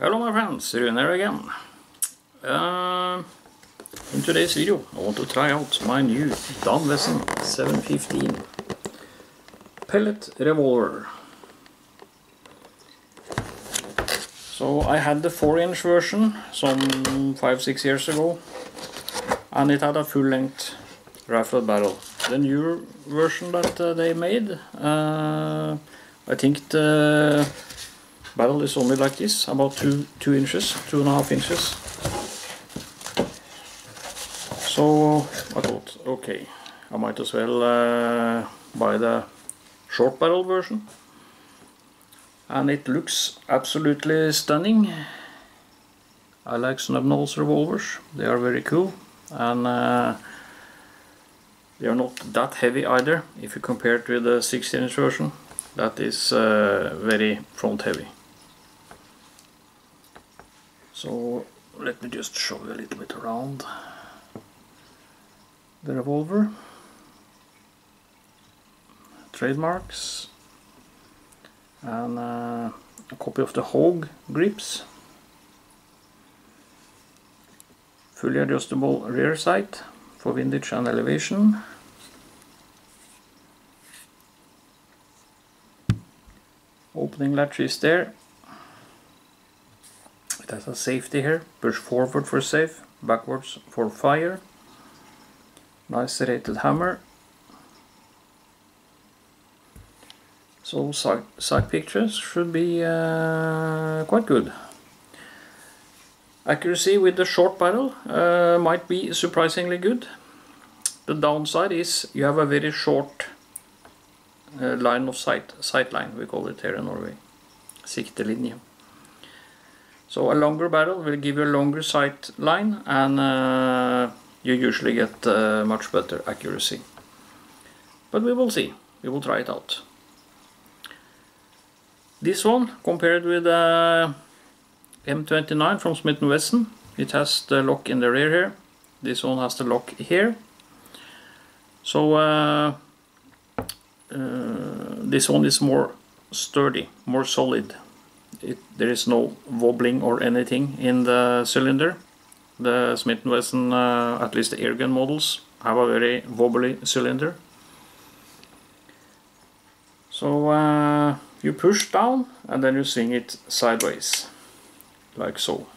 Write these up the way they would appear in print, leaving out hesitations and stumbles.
Hello my friends, Rune here again. In today's video I want to try out my new Dan Wesson 715 pellet revolver. So I had the 4-inch version some 5-6 years ago, and it had a full-length rifle barrel. The new version that they made, I think the barrel is only like this, about 2 inches, 2.5 inches. So I thought, okay, I might as well buy the short barrel version. And it looks absolutely stunning. I like snub-nose revolvers, they are very cool, and they are not that heavy either if you compare it with the 16-inch version. That is very front heavy. So let me just show you a little bit around the revolver. Trademarks and a copy of the Hog grips. Fully adjustable rear sight for windage and elevation. Opening latch is there. It has a safety here, push forward for safe, backwards for fire. Nice serrated hammer. So side pictures should be quite good. Accuracy with the short barrel might be surprisingly good. The downside is you have a very short line of sight line, we call it here in Norway, siktelinje. So a longer barrel will give you a longer sight line, and you usually get much better accuracy. But we will see, we will try it out. This one, compared with the M29 from Smith & Wesson, it has the lock in the rear here. This one has the lock here. So this one is more sturdy, more solid. There is no wobbling or anything in the cylinder. The Smith & Wesson, at least the airgun models, have a very wobbly cylinder. So you push down and then you swing it sideways, like so.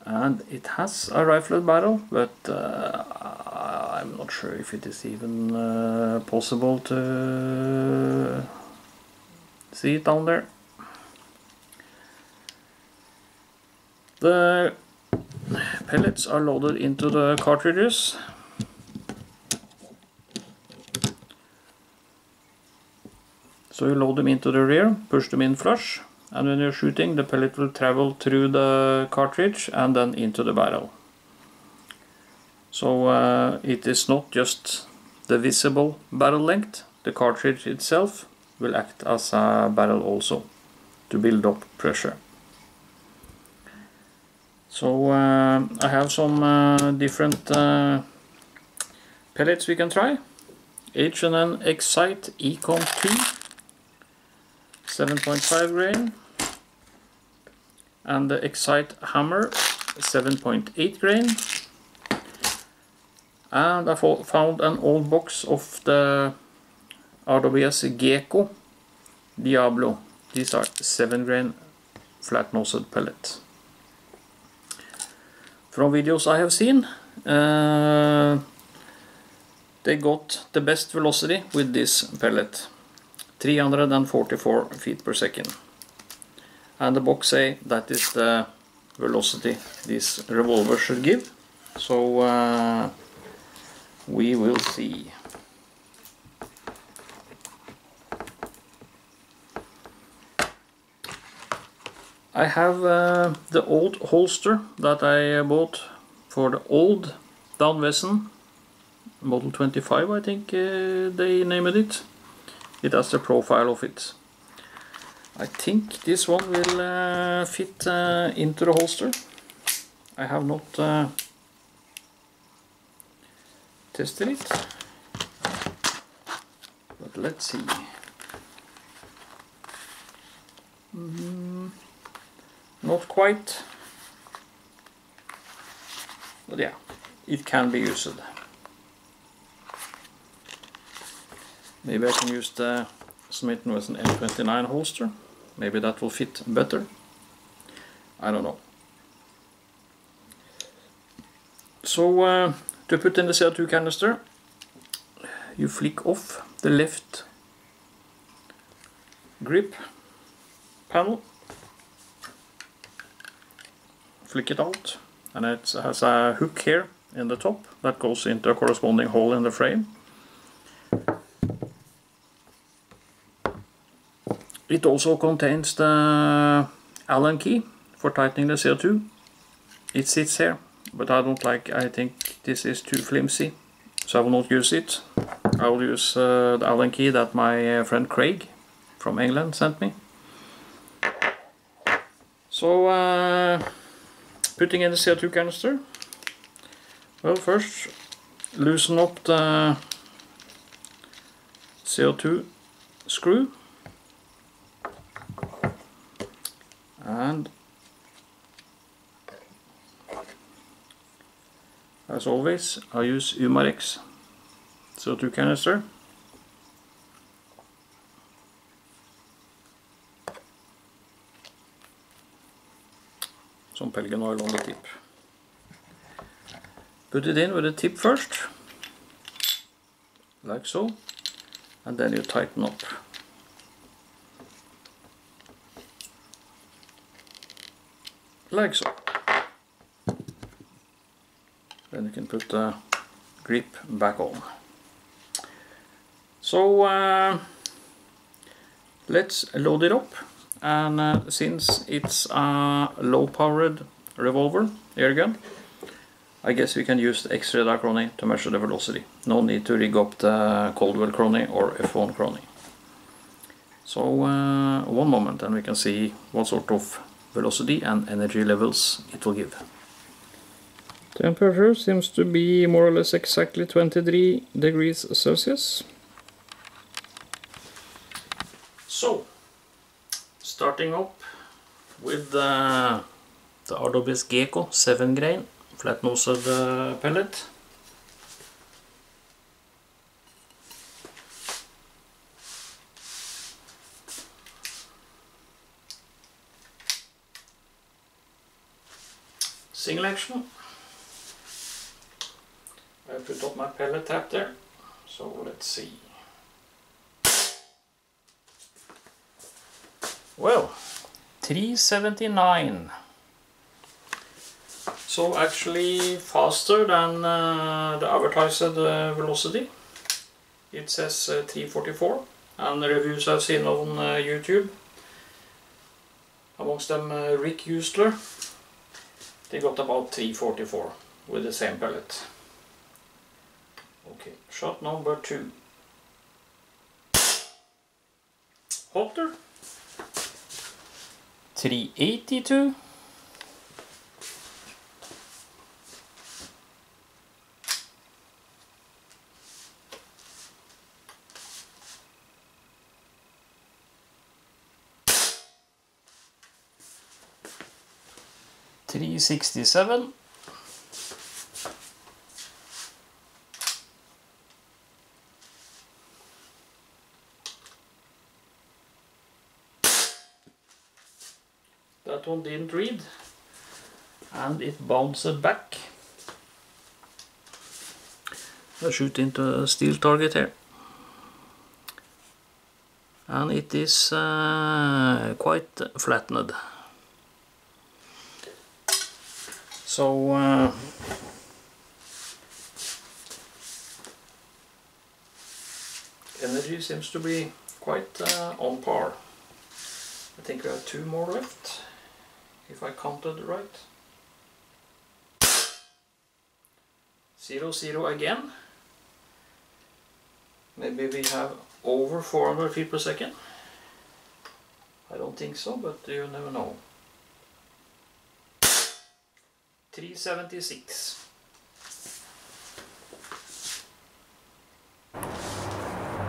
And it has a rifled barrel, but I'm not sure if it is even possible to see it down there. The pellets are loaded into the cartridges. So you load them into the rear, push them in flush, and when you're shooting, the pellet will travel through the cartridge and then into the barrel. So it is not just the visible barrel length, the cartridge itself will act as a barrel also to build up pressure. So I have some different pellets we can try. H&N Excite Econ 2, 7.5 grain, and the Excite Hammer, 7.8 grain. And I found an old box of the RWS Gecko Diablo. These are 7 grain flat-nosed pellets. From videos I have seen, they got the best velocity with this pellet, 344 feet per second. And the box say that is the velocity this revolver should give. So we will see. I have the old holster that I bought for the old Dan Wesson, model 25 I think they named it. It has the profile of it. I think this one will fit into the holster. I have not tested it, but let's see. Not quite, but yeah, it can be used. Maybe I can use the Smith & Wesson M29 holster. Maybe that will fit better. I don't know. So to put in the CO2 canister, you flick off the left grip panel, flick it out, and it has a hook here in the top that goes into a corresponding hole in the frame. It also contains the Allen key for tightening the CO2. It sits here, but I think this is too flimsy, so I will not use it. I will use the Allen key that my friend Craig from England sent me. So putting in the CO2 canister, well, first loosen up the CO2 screw, and as always I use Umarex CO2 canister. Some Pellet oil on the tip. Put it in with the tip first, like so, and then you tighten up. Like so. Then you can put the grip back on. So let's load it up, and since it's a low-powered revolver air gun, I guess we can use the X radar to measure the velocity. No need to rig up the Coldwell crony or F1 crony. So one moment and we can see what sort of velocity and energy levels it will give. Temperature seems to be more or less exactly 23 degrees Celsius. So, starting up with the RWS Gecko 7 grain flat-nosed pellet. Single action. I put up my pellet tap there, so let's see. Well, 379. So actually faster than the advertised velocity. It says 344, and the reviews I've seen on YouTube, amongst them Rick Usler, they got about 344 with the same pellet. Okay, shot number 2. Hotter. 382. $367. That one didn't read, and it bounced back. I shoot into a steel target here, and it is quite flattened. So energy seems to be quite on par. I think we have 2 more left, if I counted right. 0, 0 again. Maybe we have over 400 feet per second. I don't think so, but you never know. 376.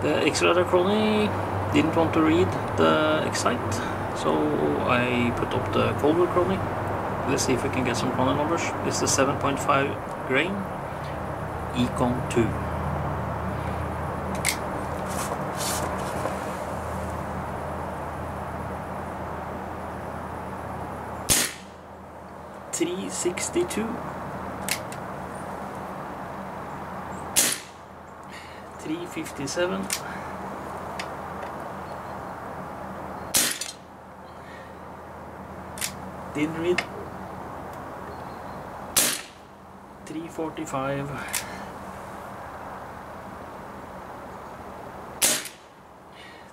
The X-Radar crony didn't want to read the excite. So I put up the Culver Crony. Let's see if we can get some Crony numbers. It's the 7.5 grain Econ 2. $362. 357. Didn't read. 345.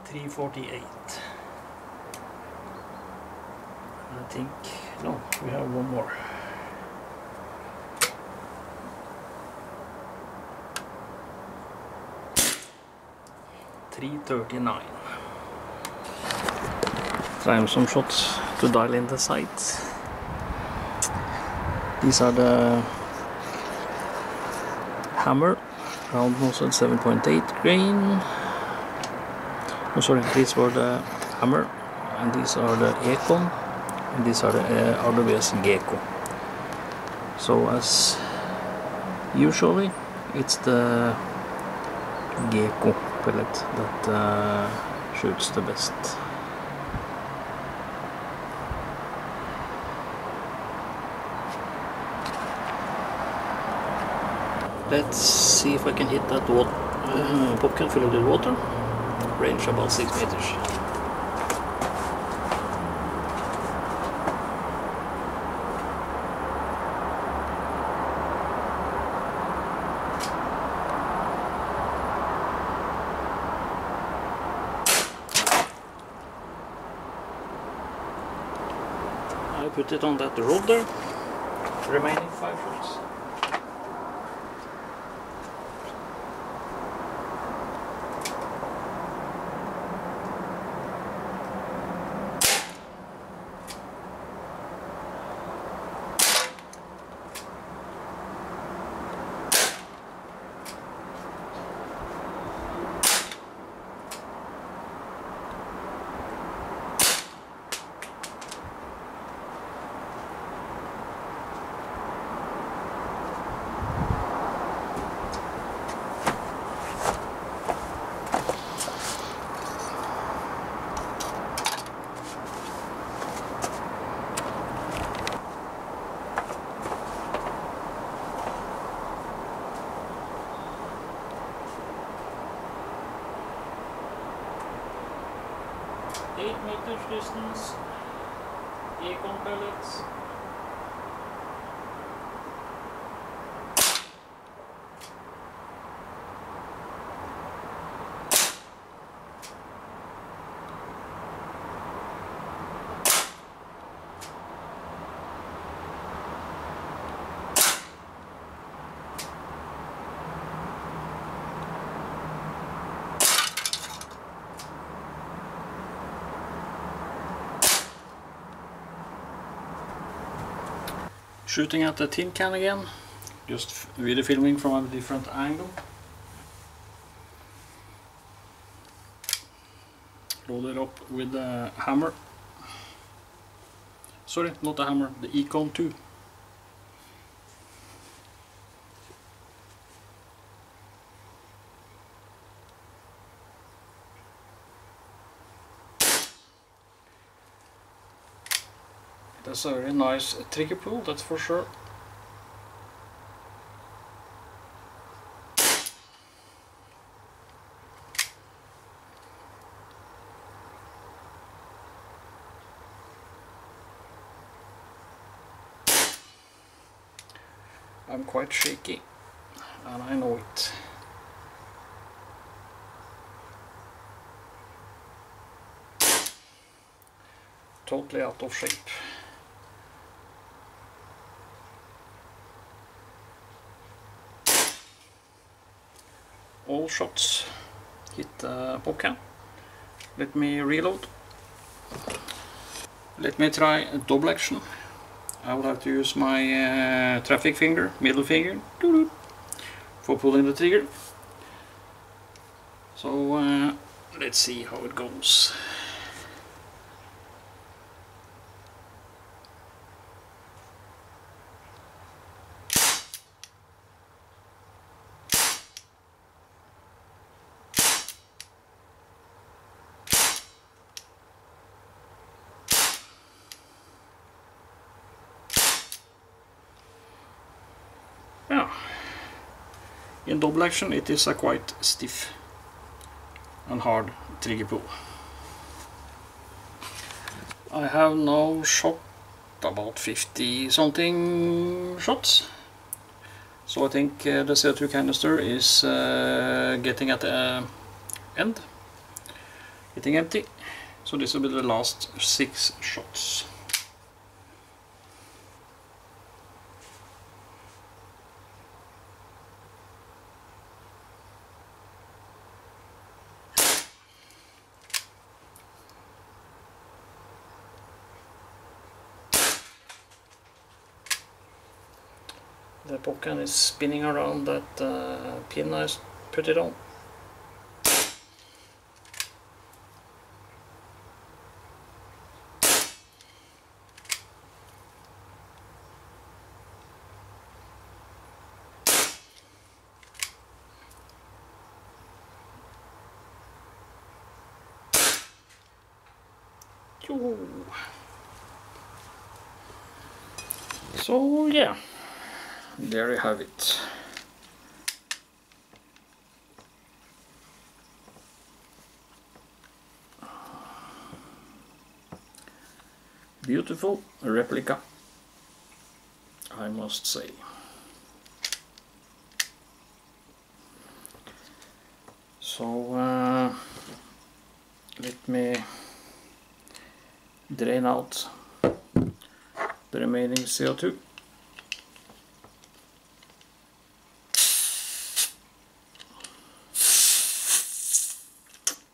348. I think no, we have one more. 339. Try some shots to dial in the sight. These are the hammer, round muzzle 7.8 grain. Oh, sorry, these were the hammer, and these are the Econ, and these are the RWS Gecko. So as usually, it's the Gecko pellet that shoots the best. Let's see if I can hit that popcan filled with water. Range about 6 meters. I put it on that rod there. Remaining 5 shots. Meters distance, Econ pellets. Shooting at the tin can again, just video filming from a different angle. Load it up with the hammer. Sorry, not the hammer, the Econ 2. That's a very nice trigger pull, that's for sure. I'm quite shaky, and I know it. Totally out of shape. All shots hit the popcan. Let me reload. Let me try a double action. I will have to use my traffic finger, middle finger, for pulling the trigger. So let's see how it goes. yeah, in double action it is a quite stiff and hard trigger pull. I have now shot about 50 something shots, so I think the CO2 canister is getting at the end, getting empty, so this will be the last 6 shots. The pop can is spinning around that pin I put it on. So yeah, there you have it. Beautiful replica, I must say. So let me drain out the remaining CO2.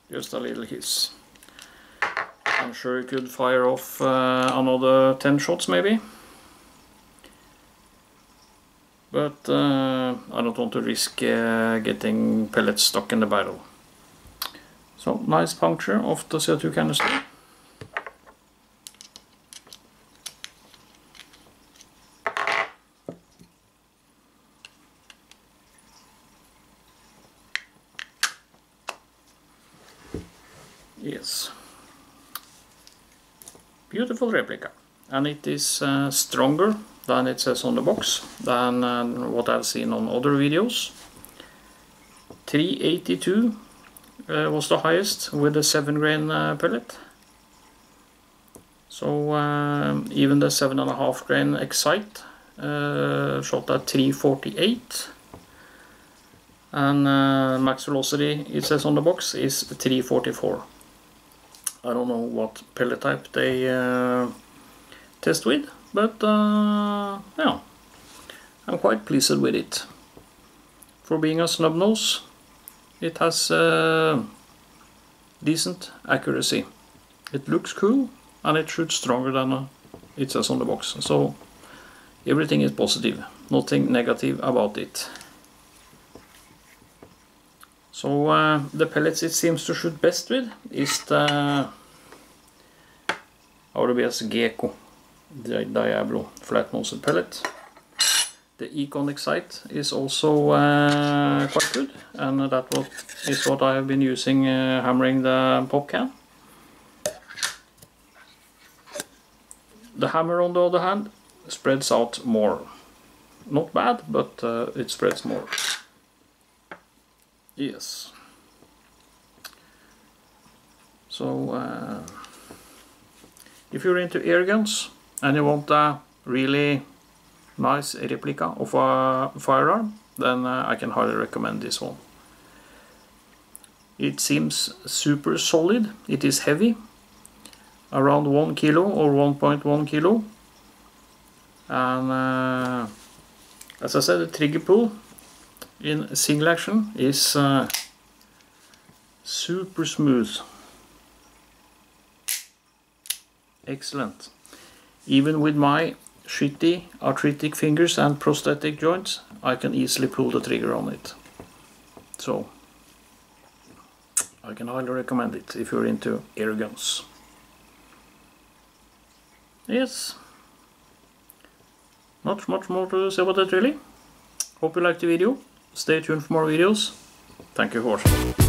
Just a little hiss. I'm sure you could fire off another 10 shots maybe, but I don't want to risk getting pellets stuck in the barrel. So nice puncture of the CO2 canister. Yes, beautiful replica, and it is stronger than it says on the box, than what I've seen on other videos. 382 was the highest with the 7-grain pellet. So even the 7.5 grain Excite shot at 348, and max velocity it says on the box is 344. I don't know what pellet type they test with, but yeah, I'm quite pleased with it. For being a snub nose, it has decent accuracy. It looks cool and it shoots stronger than it says on the box. So everything is positive, nothing negative about it. So the pellets it seems to shoot best with is the ASG Gecko Diablo flat-nosed pellet. The Econ Excite is also quite good, and that is what I have been using hammering the pop can. The hammer, on the other hand, spreads out more. Not bad, but it spreads more. Yes. So if you're into air guns and you want a really nice replica of a firearm, then I can highly recommend this one. It seems super solid. It is heavy, around 1 kilo or 1.1 kilo, and as I said, the trigger pull in single action is super smooth. Excellent. Even with my shitty arthritic fingers and prosthetic joints, I can easily pull the trigger on it. So I can highly recommend it if you're into air guns. Yes, not much more to say about it really. Hope you liked the video. Stay tuned for more videos. Thank you for watching.